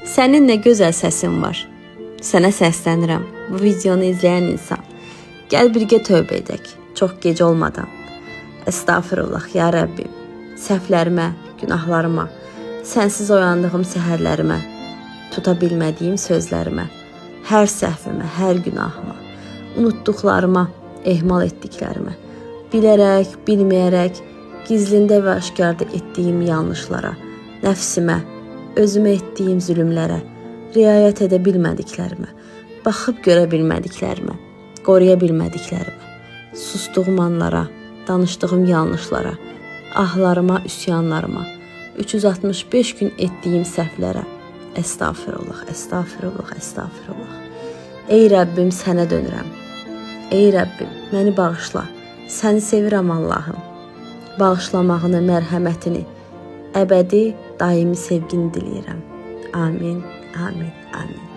Sənin nə gözəl səsin var. Sənə səslənirəm, bu videonu izləyən insan. Gəl birgə tövbə edək, çox gec olmadan. Estağfirullah, ya Rəbbim, səhvlərimə, günahlarıma, sənsiz oyandığım səhərlərimə, tuta bilmədiyim sözlərimə, hər səhvimə, hər günahıma, unutduqlarıma, ehmal etdiklərimə, bilərək, bilməyərək, gizlində və aşkarda etdiyim yanlışlara, nəfsimə, özümə etdiyim zülümlərə, riayət edə bilmədiklərimə, baxıb görə bilmədiklərimə, qoruya bilmədiklərimə, sustuğum anlara, danışdığım yanlışlara, ahlarıma, üsyanlarıma, 365 gün etdiyim səhvlərə, estağfirullah, estağfirullah, estağfirullah. Ey Rəbbim, sənə dönürəm. Ey Rəbbim, məni bağışla. Səni sevirəm Allahım. Bağışlamağını, mərhəmətini, əbədi, daimi sevgini diləyirəm. Amin, amin, amin.